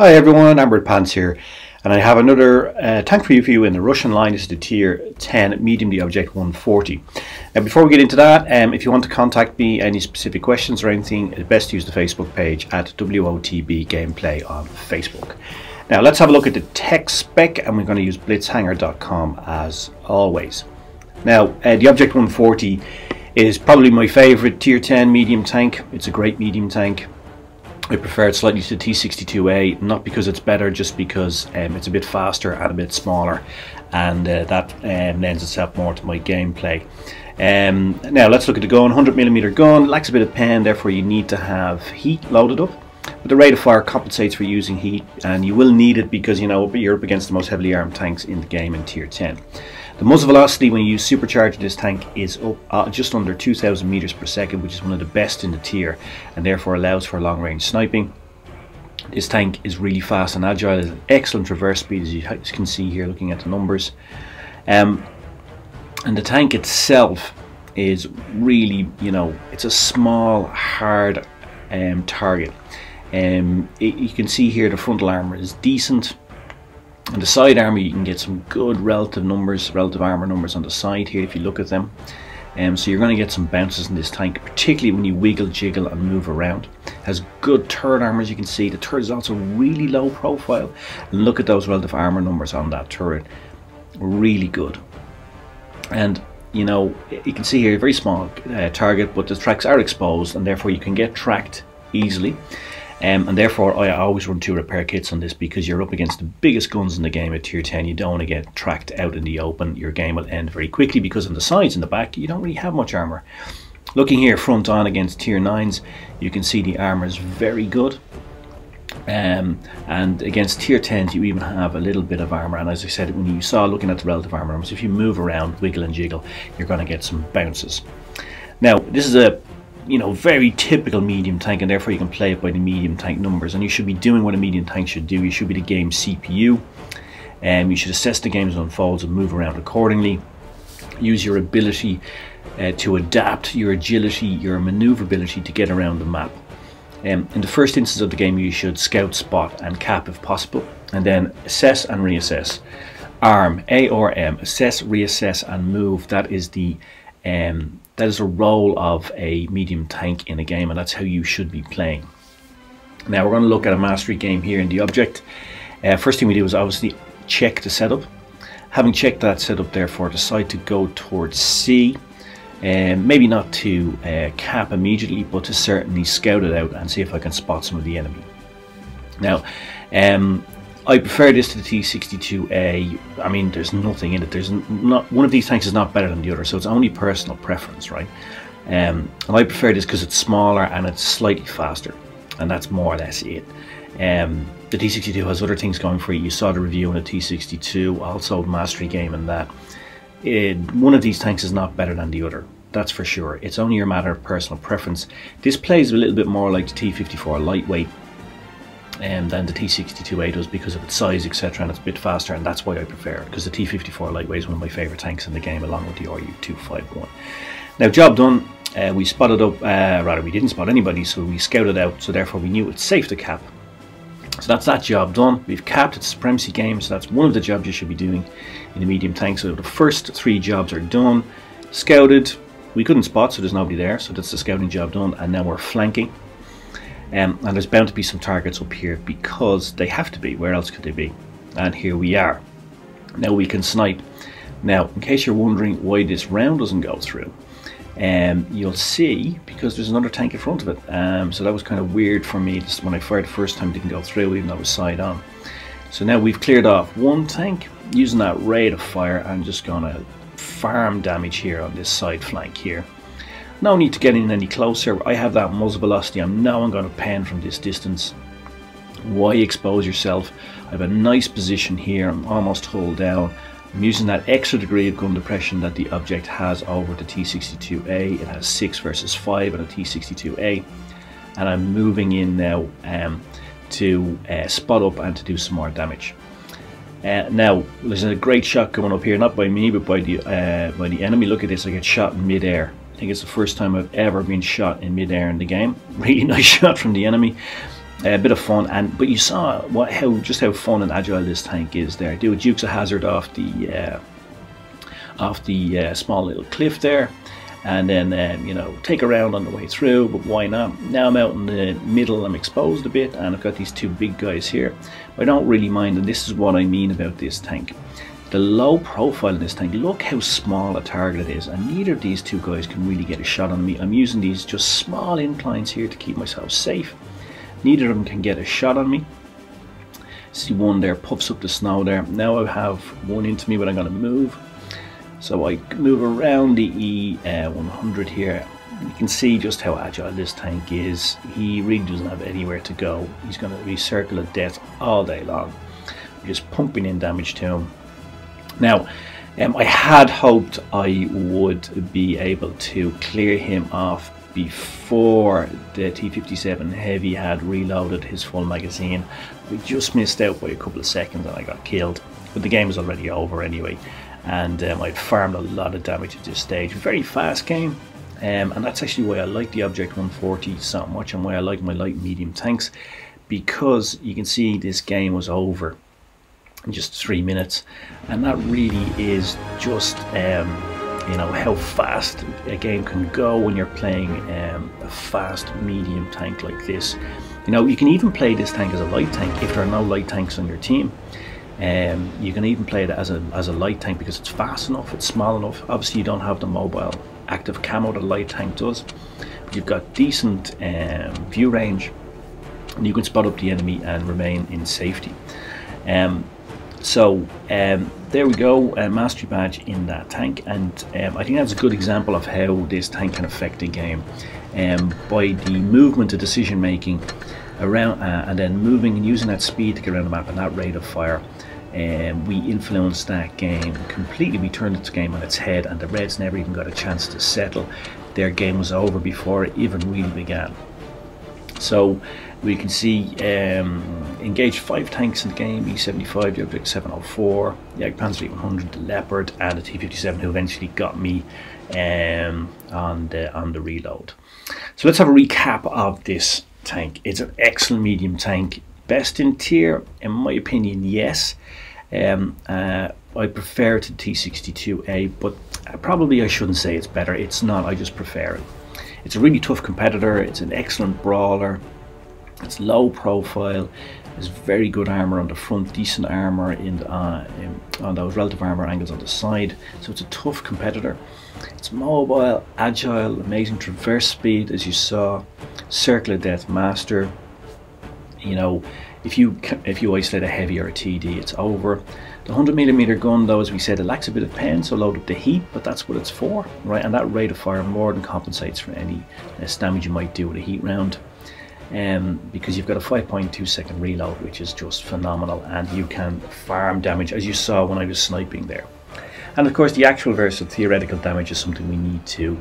Hi everyone, Armored Pants here, and I have another tank review in the Russian line. This is the Tier 10 Medium, the Object 140. Now before we get into that, if you want to contact me, any specific questions or anything, it's best to use the Facebook page at WOTB Gameplay on Facebook. Now let's have a look at the tech spec, and we're going to use blitzhanger.com as always. Now the Object 140 is probably my favourite Tier 10 medium tank. It's a great medium tank. I prefer it slightly to the T62A, not because it's better, just because it's a bit faster and a bit smaller, and that lends itself more to my gameplay. Now let's look at the gun. 100mm gun, lacks a bit of pen, therefore you need to have heat loaded up. But the rate of fire compensates for using heat, and you will need it because you're up against the most heavily armed tanks in the game in Tier 10. The muzzle velocity when you use supercharge this tank is up just under 2,000 meters per second, which is one of the best in the tier, and therefore allows for long range sniping. This tank is really fast and agile. It has an excellent reverse speed, as you can see here looking at the numbers. And the tank itself is really, it's a small, hard target. You can see here the frontal armour is decent. On the side armour you can get some good relative armour numbers on the side here if you look at them. So you're going to get some bounces in this tank, particularly when you wiggle, jiggle and move around. It has good turret armour, as you can see. The turret is also really low profile. And look at those relative armour numbers on that turret. Really good. And you can see here a very small target, but the tracks are exposed and therefore you can get tracked easily. And therefore I always run 2 repair kits on this, because you're up against the biggest guns in the game at Tier 10. You don't want to get tracked out in the open. Your game will end very quickly, because on the sides and the back you don't really have much armour. Looking here front on against Tier 9s, you can see the armour is very good. And against Tier 10s you even have a little bit of armour, and as I said, when you saw looking at the relative armour numbers, if you move around, wiggle and jiggle, you're going to get some bounces. Now this is a very typical medium tank, and therefore you can play it by the medium tank numbers, and you should be doing what a medium tank should do. You should be the game CPU, and you should assess the game as it unfolds and move around accordingly. Use your ability to adapt, your agility, your maneuverability to get around the map. In the first instance of the game you should scout, spot and cap if possible, and then assess and reassess. ARM, A-R-M, assess, reassess and move. That is the role of a medium tank in a game, and that's how you should be playing. Now we're going to look at a mastery game here in the Object. First thing we do is obviously check the setup. Having checked that setup, therefore decide to go towards C. Maybe not to cap immediately, but to certainly scout it out and see if I can spot some of the enemy. Now I prefer this to the T62A. I mean, there's nothing in it. There's not one of these tanks is not better than the other, so it's only personal preference, right? And I prefer this because it's smaller and it's slightly faster, and that's more or less it. The T62 has other things going for it. You saw the review on the T62, also mastery game, and that one of these tanks is not better than the other. That's for sure. It's only a matter of personal preference. This plays a little bit more like the T54 lightweight than the T62A does, because of its size, etc., and it's a bit faster, and that's why I prefer it, because the T54 lightweight is one of my favourite tanks in the game, along with the RU-251. Now, job done. We spotted up, rather we didn't spot anybody, so we scouted out, so therefore we knew it's safe to cap. So that's that job done. We've capped. It's a supremacy game, so that's one of the jobs you should be doing in the medium tank. So the first 3 jobs are done. Scouted, we couldn't spot, so there's nobody there, so that's the scouting job done, and now we're flanking. And there's bound to be some targets up here, because they have to be. Where else could they be? And here we are. Now we can snipe. Now, in case you're wondering why this round doesn't go through, you'll see, because there's another tank in front of it. So that was kind of weird for me. This, when I fired the first time, it didn't go through, even though it was side on. So now we've cleared off one tank using that rate of fire. I'm just going to farm damage here on this side flank here. No need to get in any closer. I have that muzzle velocity. I'm going to pen from this distance. Why expose yourself? I have a nice position here. I'm almost hull down. I'm using that extra degree of gun depression that the Object has over the T62A. It has 6 versus 5 on a T62A. And I'm moving in now to spot up and to do some more damage. Now, there's a great shot coming up here, not by me, but by the enemy. Look at this, I get shot in mid-air. I think it's the first time I've ever been shot in mid-air in the game. Really nice shot from the enemy. A bit of fun, but you saw just how fun and agile this tank is there. Do a Dukes of Hazzard off the small little cliff there, and then you know, take a round on the way through. But why not? Now I'm out in the middle, I'm exposed a bit, and I've got these two big guys here. I don't really mind, and this is what I mean about this tank. The low profile in this tank, look how small a target it is, and neither of these two guys can really get a shot on me. I'm using these just small inclines here to keep myself safe. Neither of them can get a shot on me. See one there puffs up the snow there. Now I have one into me, but I'm going to move. So I move around the E100 here. You can see just how agile this tank is. He really doesn't have anywhere to go. He's going to be circle of death all day long. I'm just pumping in damage to him. Now, I had hoped I would be able to clear him off before the T-57 Heavy had reloaded his full magazine. We just missed out by a couple of seconds and I got killed, but the game was already over anyway, and I'd farmed a lot of damage at this stage. Very fast game, and that's actually why I like the Object 140 so much, and why I like my light and medium tanks, because you can see this game was over in just 3 minutes, and that really is just you know, how fast a game can go when you're playing a fast medium tank like this. You know, you can even play this tank as a light tank if there are no light tanks on your team. You can even play it as a light tank because it's fast enough, it's small enough. Obviously you don't have the mobile active camo that a light tank does, but you've got decent view range, and you can spot up the enemy and remain in safety. There we go, a mastery badge in that tank, and I think that's a good example of how this tank can affect the game. By the movement, the decision making around, and then moving and using that speed to get around the map and that rate of fire, we influenced that game completely. We turned its game on its head, and the Reds never even got a chance to settle. Their game was over before it even really began. So we can see engaged 5 tanks in the game: E75, the Object 704, the Panzer 100, the Leopard, and the T-57, who eventually got me on the reload. So let's have a recap of this tank. It's an excellent medium tank, best in tier, in my opinion. Yes, I prefer it to T-62A, but probably I shouldn't say it's better. It's not. I just prefer it. It's a really tough competitor. It's an excellent brawler. It's low profile. There's very good armor on the front, decent armor on those relative armor angles on the side. So it's a tough competitor. It's mobile, agile, amazing traverse speed, as you saw. Circle of Death master. You know, if you isolate a heavy or a TD, it's over. The 100mm gun, though, as we said, it lacks a bit of pen, so load up the heat, but that's what it's for, right? And that rate of fire more than compensates for any less damage you might do with a heat round, because you've got a 5.2 second reload, which is just phenomenal, and you can farm damage, as you saw when I was sniping there. And of course, the actual versus theoretical damage is something we need to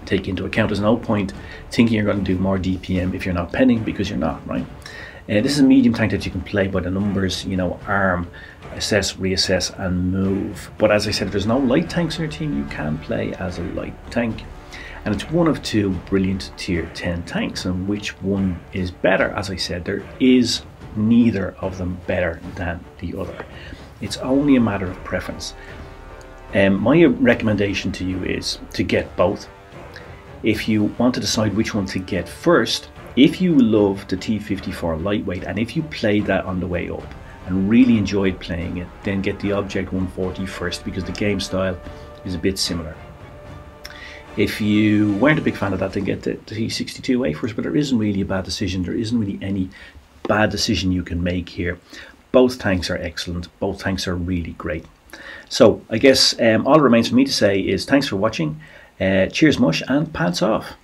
take into account. There's no point thinking you're going to do more DPM if you're not penning, because you're not, right? This is a medium tank that you can play by the numbers, you know, arm, assess, reassess, and move. But as I said, if there's no light tanks in your team, you can play as a light tank. And it's one of 2 brilliant tier 10 tanks, and which one is better? As I said, there is neither of them better than the other. It's only a matter of preference. My recommendation to you is to get both. If you want to decide which one to get first, if you love the T-54 lightweight, and if you played that on the way up and really enjoyed playing it, then get the Object 140 first, because the game style is a bit similar. If you weren't a big fan of that, then get the T-62A first, but there isn't really a bad decision. There isn't really any bad decision you can make here. Both tanks are excellent. Both tanks are really great. So I guess all that remains for me to say is thanks for watching. Cheers much, and pants off.